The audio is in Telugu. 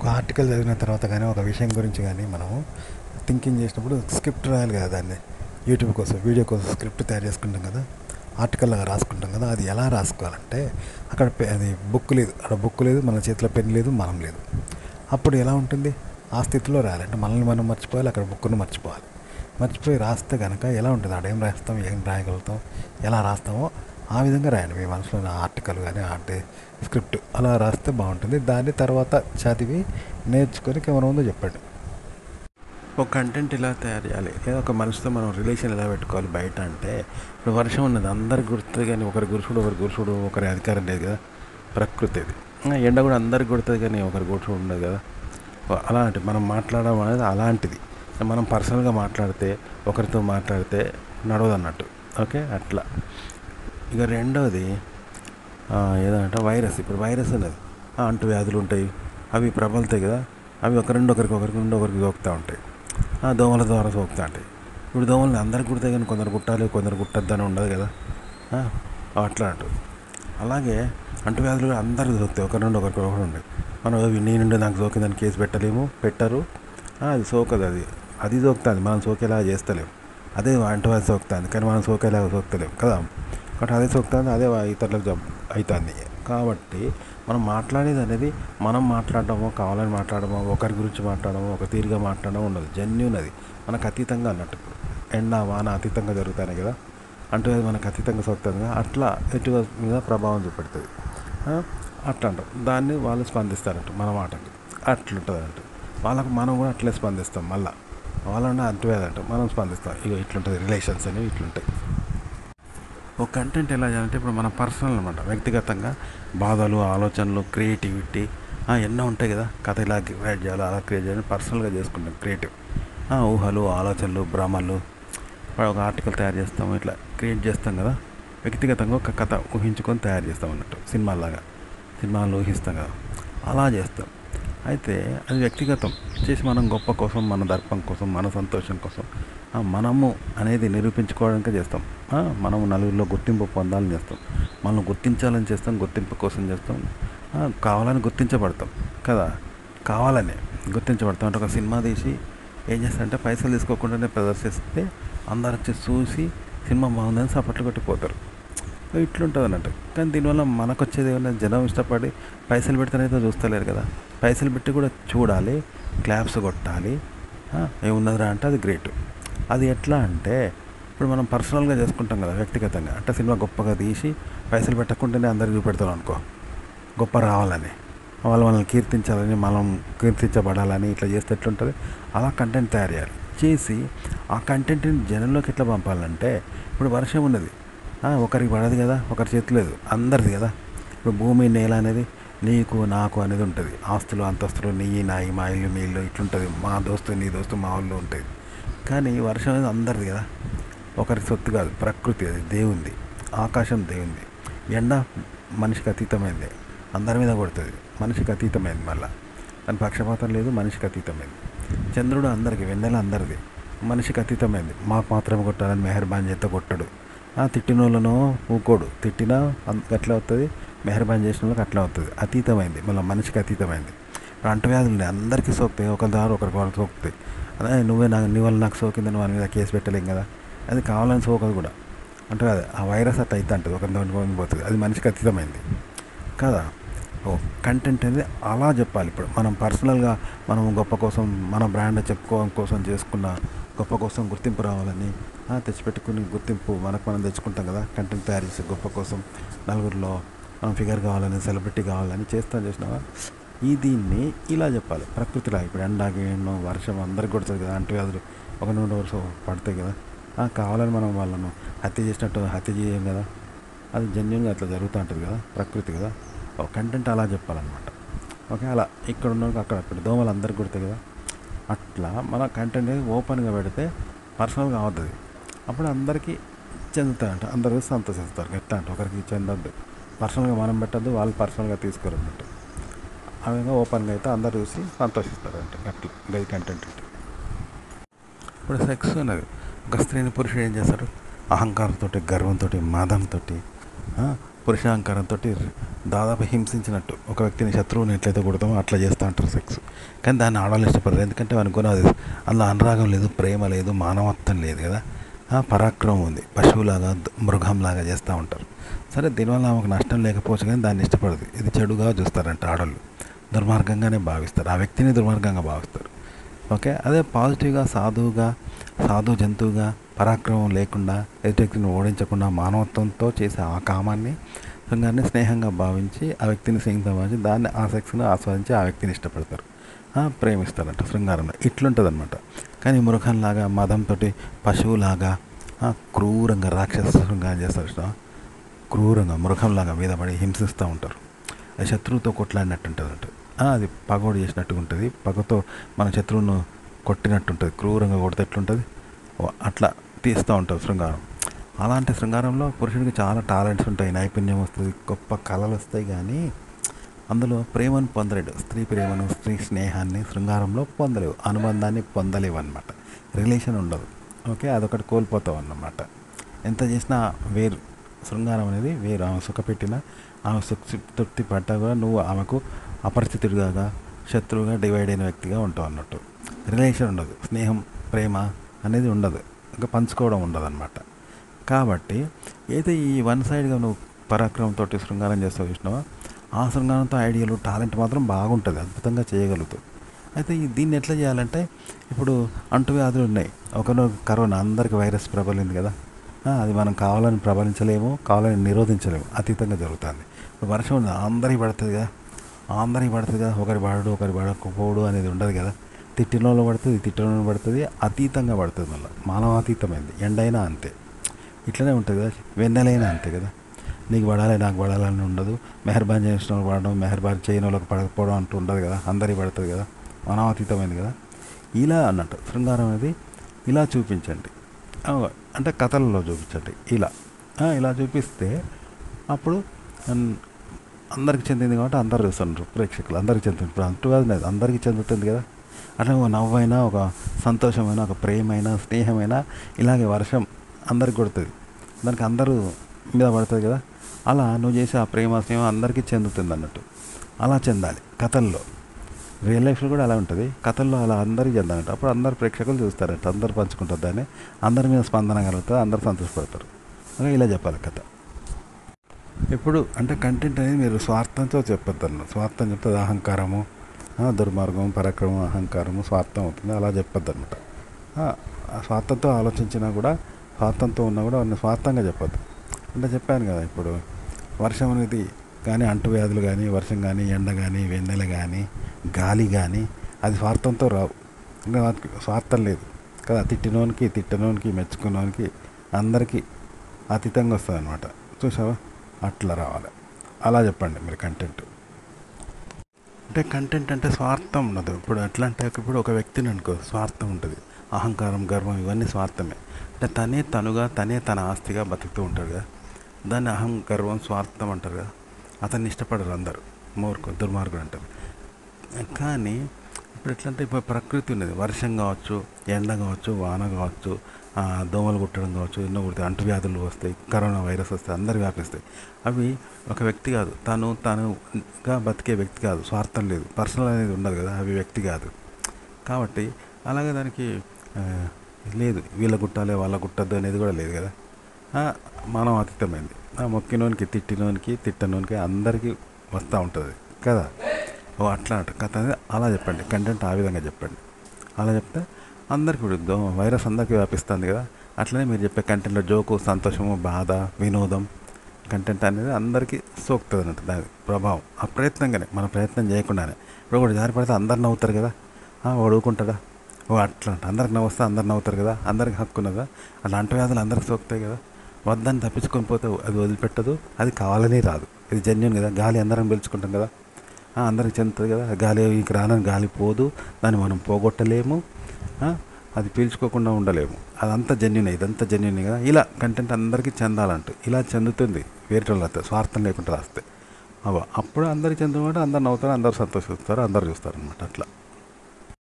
ఒక ఆర్టికల్ చదివిన తర్వాత కానీ ఒక విషయం గురించి కానీ మనము థింకింగ్ చేసినప్పుడు స్క్రిప్ట్ రాయాలి కదా. దాన్ని యూట్యూబ్ కోసం వీడియో కోసం స్క్రిప్ట్ తయారు చేసుకుంటాం కదా, ఆర్టికల్లాగా రాసుకుంటాం కదా. అది ఎలా రాసుకోవాలంటే అక్కడ అది బుక్ లేదు, అక్కడ బుక్ లేదు, మన చేతిలో పెన్ లేదు, మనం లేదు. అప్పుడు ఎలా ఉంటుంది? ఆ స్థితిలో రాయాలంటే మనల్ని మనం మర్చిపోవాలి, అక్కడ బుక్ను మర్చిపోవాలి. మర్చిపోయి రాస్తే కనుక ఎలా ఉంటుంది? ఆడ ఏం రాస్తాం, ఏం రాయగలుగుతాం, ఎలా రాస్తామో ఆ విధంగా రాయండి. మీ మనసులో ఆర్టికల్ కానీ అంటే స్క్రిప్ట్ అలా రాస్తే బాగుంటుంది. దాన్ని తర్వాత చదివి నేర్చుకొని కెమెరా ముందు చెప్పండి. ఒక కంటెంట్ ఇలా తయారు చేయాలి, లేదా ఒక మనిషితో మనం రిలేషన్ ఎలా పెట్టుకోవాలి బయట అంటే, ఇప్పుడు వర్షం ఉన్నది అందరికి గుర్తుంది, కానీ ఒకరి గురుసుడు ఒకరి అధికారం లేదు కదా. ప్రకృతి అది. ఎండ కూడా అందరికి గుర్తుంది, కానీ ఒకరి గురుసుడు ఉండదు కదా. అలాంటి మనం మాట్లాడడం అనేది అలాంటిది. మనం పర్సనల్గా మాట్లాడితే, ఒకరితో మాట్లాడితే నడవదు అన్నట్టు. ఓకే, అట్లా. ఇక రెండవది ఏదంటే వైరస్. ఇప్పుడు వైరస్ అనేది అంటువ్యాధులు ఉంటాయి, అవి ప్రబలుతాయి కదా. అవి ఒకరికి సోకుతూ ఉంటాయి. దోమల ద్వారా సోకుతూ ఉంటాయి. ఇప్పుడు దోమలు అందరికి కుడతాయి, కానీ కొందరు కుట్టాలి, కొందరు కుట్టద్దని ఉండదు కదా. అట్లా అంటూ అలాగే అంటువ్యాధులు కూడా అందరికి సోకుతాయి, ఒకరికి ఉండే. మనం నీ నుండి నాకు సోకిందని కేసు పెట్టరు. అది సోకదు, అది సోకుతుంది, మనం సోకేలా చేస్తలేము. అదే అంటువ్యాధి సోకుతుంది, కానీ మనం సోకేలాగా సోకుతలేము కదా. కాబట్టి అదే సోకుతుంది, అదే ఇతరులకు అవుతుంది. కాబట్టి మనం మాట్లాడేది అనేది మనం మాట్లాడడమో, కావాలని మాట్లాడమో, ఒకరి గురించి మాట్లాడమో, ఒక తీరుగా మాట్లాడడం ఉండదు. జెన్యూన్ అది మనకు అతీతంగా అన్నట్టు. ఎండ వాన అతీతంగా జరుగుతాయి కదా, అంటువ్యాధి మనకు అతీతంగా సోకుతుంది కదా. అట్లా ఎటు మీద ప్రభావం చూపెడుతుంది. అట్లా అంటారు. దాన్ని వాళ్ళు స్పందిస్తారంట మన మాటకి. అట్లుంటుంది అంట వాళ్ళకు. మనం కూడా అట్లే స్పందిస్తాం. మళ్ళీ వాళ్ళన్నా అంటువ్యాధి అంట, మనం స్పందిస్తాం. ఇక ఇట్లుంటుంది, రిలేషన్స్ అనేవి ఇట్లుంటాయి. ఒక కంటెంట్ ఎలా చేయాలంటే, ఇప్పుడు మన పర్సనల్ అనమాట, వ్యక్తిగతంగా బాధలు, ఆలోచనలు, క్రియేటివిటీ ఎన్నో ఉంటాయి కదా. కథ ఇలా క్రియేట్ చేయాలి, అలా క్రియేట్ చేయాలి, పర్సనల్గా చేసుకుంటాం. క్రియేటివ్ ఊహలు, ఆలోచనలు, భ్రమలు. ఒక ఆర్టికల్ తయారు చేస్తాము, ఇట్లా క్రియేట్ చేస్తాం కదా. వ్యక్తిగతంగా ఒక కథ ఊహించుకొని తయారు చేస్తాం అన్నట్టు. సినిమాలు ఊహిస్తాం కదా, అలా చేస్తాం. అయితే అది వ్యక్తిగతం చేసి మనం గొప్ప కోసం, మన దర్పం కోసం, మన సంతోషం కోసం, మనము అనేది నిరూపించుకోవడానికి చేస్తాం. మనము నలుగురిలో గుర్తింపు పొందాలని చేస్తాం, మనం గుర్తించాలని చేస్తాం, గుర్తింపు కోసం చేస్తాం, కావాలని గుర్తించబడతాం కదా. కావాలని గుర్తించబడతాం అంటే ఒక సినిమా తీసి ఏం చేస్తారంటే పైసలు తీసుకోకుండానే ప్రదర్శిస్తే అందరు వచ్చి చూసి సినిమా బాగుందని సపట్లు కొట్టిపోతారు. ఇట్లుంటుంది అన్నట్టు. కానీ దీనివల్ల మనకు వచ్చేది ఏమన్నా, జనం ఇష్టపడి పైసలు పెడితేనైతే చూస్తలేరు కదా. పైసలు పెట్టి కూడా చూడాలి, క్లాప్స్ కొట్టాలి, ఏమున్నదిరా అంటే అది గ్రేట్. అది ఎట్లా అంటే, ఇప్పుడు మనం పర్సనల్గా చేసుకుంటాం కదా, వ్యక్తిగతంగా. అంటే సినిమా గొప్పగా తీసి పైసలు పెట్టకుండానే అందరికి చూపెడతాం అనుకో, గొప్ప రావాలని, వాళ్ళు మనల్ని కీర్తించాలని, మనం కీర్తించబడాలని ఇట్లా చేస్తే ఎట్లుంటుంది. అలా కంటెంట్ తయారు చేయాలి. చేసి ఆ కంటెంట్ని జనంలోకి ఎట్లా పంపాలంటే, ఇప్పుడు వర్షం ఉన్నది, ఒకరికి పడదు కదా, ఒకరి చేతి లేదు, అందరిది కదా. ఇప్పుడు భూమి, నేల అనేది నీకు నాకు అనేది ఉంటుంది. ఆస్తులు అంతస్తులు నీయి నాయి, మా ఇల్లు మీ ఇల్లు ఇట్లుంటుంది. మా దోస్తు నీ దోస్తు మా వాళ్ళు ఉంటుంది. కానీ వర్షం అనేది అందరిది కదా, ఒకరి సొత్తు కాదు. ప్రకృతి అది, దేవుంది. ఆకాశం దేవుంది. ఎండ మనిషికి అతీతమైంది, అందరి మీద కొడుతుంది, మనిషికి అతీతమైంది. మళ్ళీ దాని పక్షపాతం లేదు, మనిషికి అతీతమైంది. చంద్రుడు అందరికీ, వెన్నెల అందరిది, మనిషికి అతీతమైంది. మాకు మాత్రమే కొట్టాలని మెహర్బాన్ చేత కొట్టడు. తిట్టిన వాళ్ళనో ఊకోడు, తిట్టినా అట్లా అవుతుంది, మెహర్బాన్ చేసిన వాళ్ళకి అట్లా అవుతుంది. అతీతమైంది, మళ్ళీ మనిషికి అతీతమైంది. ఇప్పుడు అంటువ్యాధులు అందరికీ సోకుతాయి, ఒకరి ద్వారా ఒకరికి వాళ్ళు సోకుతాయి. అదే నీ వల్ల నాకు సోకిందని వాళ్ళ మీద కేసు పెట్టలేం కదా. అది కావాలని సోకదు కూడా. అంటే అది ఆ వైరస్ అట్లా అయితే అంటుంది, ఒకరి పోతుంది. అది మనిషికి అతీతమైంది కదా. కంటెంట్ అనేది అలా చెప్పాలి. ఇప్పుడు మనం పర్సనల్గా మనం గొప్ప కోసం, మన బ్రాండ్ చెప్పుకోవడం కోసం చేసుకున్న గొప్ప కోసం గుర్తింపు రావాలని తెచ్చిపెట్టుకుని గుర్తింపు మనకు మనం తెచ్చుకుంటాం కదా. కంటెంట్ తయారు చేసి గొప్ప కోసం నలుగురిలో మనం ఫిగర్ కావాలని, సెలబ్రిటీ కావాలని చేసినావా. దీన్ని ఇలా చెప్పాలి. ప్రకృతిలా ఇప్పుడు ఎండాగేనో వర్షం అందరికి కొడుతుంది కదా, అంటువ్యాధులు ఒక 2 వరుస పడతాయి కదా. కావాలని మనం వాళ్ళను హత్య చేసినట్టు హత్య చేయం కదా. అది జెన్యూన్గా అట్లా జరుగుతూ ఉంటుంది కదా, ప్రకృతి కదా. కంటెంట్ అలా చెప్పాలన్నమాట. ఓకే, అలా ఇక్కడ ఉన్న అక్కడ దోమలు అందరికి కొడతాయి కదా. అట్లా మన కంటెంట్ అనేది ఓపెన్గా పెడితే పర్సనల్గా అవుతుంది. అప్పుడు అందరికీ చెందుతాయంట, అందరూ సంతోషిస్తారు. ఎట్లా అంటే ఒకరికి చెందద్దు, పర్సనల్గా మనం పెట్టద్దు, వాళ్ళు పర్సనల్గా తీసుకోరు అన్నట్టు. ఆ విధంగా ఓపెన్గా అయితే అందరు చూసి సంతోషిస్తారు అంటే. అట్లా గది కంటెంట్ అంటే. ఇప్పుడు సెక్స్ ఉన్నది, ఒక స్త్రీని పురుషుడు ఏం చేస్తాడు? అహంకారంతో, గర్వంతో, మదంతో పురుషాహంకారంతో దాదాపు హింసించినట్టు, ఒక వ్యక్తిని శత్రువుని ఎట్లయితే కొడతామో అట్లా చేస్తూ ఉంటారు సెక్స్. కానీ దాన్ని ఆడవాళ్ళు ఇష్టపడరు, ఎందుకంటే అనుకున్నది అందులో అనురాగం లేదు, ప్రేమ లేదు, మానవత్వం లేదు కదా, పరాక్రమం ఉంది, పశువులాగా మృగంలాగా చేస్తూ ఉంటారు. సరే, దీనివల్ల ఆమెకు నష్టం లేకపోవచ్చు, కానీ దాన్ని ఇష్టపడదు. ఇది చెడుగా చూస్తారంట ఆడవాళ్ళు, దుర్మార్గంగానే భావిస్తారు, ఆ వ్యక్తిని దుర్మార్గంగా భావిస్తారు. ఓకే, అదే పాజిటివ్గా, సాధు జంతువుగా, పరాక్రమం లేకుండా, ఎదుటి వ్యక్తిని ఓడించకుండా మానవత్వంతో చేసే ఆ కామాన్ని, శృంగారాన్ని స్నేహంగా భావించి ఆ వ్యక్తిని స్నేహితంగా భావించి దాన్ని, ఆ సెక్స్ను ఆస్వాదించి ఆ వ్యక్తిని ఇష్టపడతారు, ప్రేమిస్తారంట శృంగారంలో. ఇట్లుంటుంది అనమాట. కానీ మృగంలాగా, మదంతో, పశువులాగా క్రూరంగా రాక్షస శృంగారం చేస్తారు, క్రూరంగా మృగంలాగా మీద పడి హింసిస్తూ ఉంటారు. అది శత్రువుతో కొట్లాడినట్టు ఉంటుంది, అది పగోడు చేసినట్టుగా ఉంటుంది, పగతో మన శత్రువును కొట్టినట్టు ఉంటుంది, క్రూరంగా కొడితే ఎట్లుంటుంది అట్లా తీస్తూ ఉంటారు శృంగారం. అలాంటి శృంగారంలో పురుషుడికి చాలా టాలెంట్స్ ఉంటాయి, నైపుణ్యం వస్తుంది, గొప్ప కళలు వస్తాయి, కానీ అందులో ప్రేమను పొందలేడు. స్త్రీ ప్రేమను, స్త్రీ స్నేహాన్ని శృంగారంలో పొందలేవు, అనుబంధాన్ని పొందలేవు అన్నమాట. రిలేషన్ ఉండదు. ఓకే, అదొకటి కోల్పోతావు అన్నమాట. ఎంత చేసినా వేరు, శృంగారం అనేది వేరు. ఆమె సుఖపెట్టిన, ఆమె తృప్తి పడ్డా కూడా నువ్వు ఆమెకు అపరిచితుడిగా, శత్రువుగా డివైడ్ అయిన వ్యక్తిగా ఉంటావు అన్నట్టు. రిలేషన్ ఉండదు, స్నేహం, ప్రేమ అనేది ఉండదు, ఇంకా పంచుకోవడం ఉండదు అన్నమాట. కాబట్టి అయితే ఈ వన్ సైడ్గా నువ్వు పరాక్రమంతో శృంగారం చేస్తావు చూసినావా, ఆ శృంగారంతో ఐడియాలు, టాలెంట్ మాత్రం బాగుంటుంది, అద్భుతంగా చేయగలుగుతావు. అయితే దీన్ని ఎట్లా చేయాలంటే, ఇప్పుడు అంటువ్యాధులు ఉన్నాయి, ఒకరు కరోనా, అందరికీ వైరస్ ప్రబలింది కదా, అది మనం కావాలని ప్రబలించలేము, కావాలని నిరోధించలేము, అతీతంగా జరుగుతుంది. ఇప్పుడు వర్షం ఉంది, అందరికీ పడుతుంది కదా, ఒకరి పడడు ఒకరి పడకపోవడు అనేది ఉండదు కదా, తిట్టినోళ్ళు పడుతుంది, తిట్టినోళ్ళు పడుతుంది, అతీతంగా పడుతుంది, మళ్ళీ మానవాతీతమైంది. ఎండైనా అంతే, ఇట్లనే ఉంటుంది కదా, వెన్నెలైనా అంతే కదా, నీకు పడాలి నాకు పడాలని ఉండదు, మెహర్బాన్ చేసిన వాళ్ళు పడడం, మెహర్బాన్ చేయని వాళ్ళకి పడకపోవడం అంటూ ఉండదు కదా, అందరికీ పడుతుంది కదా, మానవాతీతమైంది కదా. ఇలా అన్నట్టు శృంగారం అనేది ఇలా చూపించండి, అంటే కథలలో చూపించండి. ఇలా చూపిస్తే అప్పుడు అందరికి చెందింది కాబట్టి అందరు చూస్తున్నారు, ప్రేక్షకులు అందరికి చెందుతుంది. ఇప్పుడు అంటువ్యాధి అందరికీ చెందుతుంది కదా, అట్లా ఒక నవ్వైనా, ఒక సంతోషమైన, ఒక ప్రేమైన, స్నేహమైన, ఇలాగే వర్షం అందరికి కొడుతుంది, దానికి అందరూ మీద పడుతుంది కదా, అలా నువ్వు చేసే ఆ ప్రేమ, స్నేహం అందరికీ చెందుతుంది అన్నట్టు. అలా చెందాలి కథల్లో. రియల్ లైఫ్లో కూడా అలా ఉంటుంది, కథల్లో అలా అందరికీ చెందాలంట. అప్పుడు అందరు ప్రేక్షకులు చూస్తారంట, అందరు పంచుకుంటారు దాన్ని, అందరి మీద స్పందన కలుగుతుంది, అందరు సంతోషపడతారు. అలా ఇలా చెప్పాలి కథ. ఇప్పుడు అంటే కంటెంట్ అనేది మీరు స్వార్థంతో చెప్పొద్దు అన్న. స్వార్థం చెప్తే అహంకారము, దుర్మార్గం, పరాక్రమం, అహంకారము, స్వార్థం అవుతుంది, అలా చెప్పొద్దు అనమాట. స్వార్థంతో ఆలోచించినా కూడా, స్వార్థంతో ఉన్నా కూడా అన్ని స్వార్థంగా చెప్పొద్దు. అంటే చెప్పాను కదా, ఇప్పుడు వర్షం అనేది కానీ, అంటువ్యాధులు కానీ, వర్షం కానీ, ఎండ కానీ, వెన్నెల కానీ, గాలి కానీ, అది స్వార్థంతో రావు, ఇంకా స్వార్థం లేదు కదా. తిట్టినోనికి మెచ్చుకున్నోనికి అందరికీ అతీతంగా వస్తుంది అనమాట. చూసావా, అట్లా రావాలి. అలా చెప్పండి మీరు కంటెంట్. అంటే కంటెంట్ అంటే స్వార్థం ఉండదు. ఇప్పుడు ఎట్లా అంటే, ఇప్పుడు ఒక వ్యక్తిని అనుకో, స్వార్థం ఉంటుంది, అహంకారం, గర్వం, ఇవన్నీ స్వార్థమే. అంటే తనే తన ఆస్తిగా బతుకుతూ ఉంటాడు కదా, దాన్ని అహం, గర్వం, స్వార్థం అంటారు కదా. అతన్ని ఇష్టపడరు అందరూ, దుర్మార్గుడు అంటారు. కానీ ఇప్పుడు ఎట్లా అంటే, ఇప్పుడు ప్రకృతి ఉన్నది, వర్షం కావచ్చు, ఎండ కావచ్చు, వాన కావచ్చు, దోమలు కుట్టడం కావచ్చు, ఎన్నో కుడితే అంటువ్యాధులు వస్తాయి, కరోనా వైరస్ వస్తాయి, అందరు వ్యాపిస్తాయి. అవి ఒక వ్యక్తి కాదు, తనుగా బతికే వ్యక్తి కాదు, స్వార్థం లేదు, పర్సనల్ అనేది ఉండదు కదా, అవి వ్యక్తి కాదు. కాబట్టి అలాగే దానికి లేదు, వీళ్ళ గుట్టాలి వాళ్ళ గుట్టద్దు అనేది కూడా లేదు కదా, మానవ అతీతమైంది. మొక్కినోనికి, తిట్టనోనికి అందరికీ వస్తూ ఉంటుంది కదా. అట్లా కథ అనేది అలా చెప్పండి, కంటెంట్ ఆ విధంగా చెప్పండి. అలా చెప్తే అందరికీ వైరస్ అందరికీ వ్యాపిస్తుంది కదా. అట్లనే మీరు చెప్పే కంటెంట్లో జోకు, సంతోషము, బాధ, వినోదం కంటెంట్ అనేది అందరికీ సోకుతుంది అన్నట్టు, దాని ప్రభావం. ఆ ప్రయత్నంగానే, మన ప్రయత్నం చేయకుండానే. ఇప్పుడు ఒకటి జారి పడితే అందరు నవ్వుతారు కదా, వాడు ఊరుకుంటాడా? అట్లా అందరికి నవ్వుస్తే అందరు నవ్వుతారు కదా, అందరికి హక్కు ఉన్నదా? అట్లా అంటువ్యాధులు అందరికి సోకుతాయి కదా. వద్దని తప్పించుకొని పోతే అది వదిలిపెట్టదు, అది కావాలని రాదు, ఇది జెన్యూన్ కదా. గాలి అందరం పీల్చుకుంటాం కదా, అందరికి చెందుతుంది కదా. గాలి ఇంక రానని గాలి పోదు, దాన్ని మనం పోగొట్టలేము, అది పీల్చుకోకుండా ఉండలేము. అదంతా జెన్యూన్, ఇదంతా జెన్యూన్ కదా. ఇలా కంటెంట్ అందరికీ చెందాలంటూ ఇలా చెందుతుంది వేరే వాళ్ళతో, స్వార్థం లేకుండా రాస్తే. అప్పుడు అందరికి చెందుతుంటే అందరు నవ్వుతారు, అందరు సంతోషిస్తారు, అందరు చూస్తారు అనమాట. అట్లా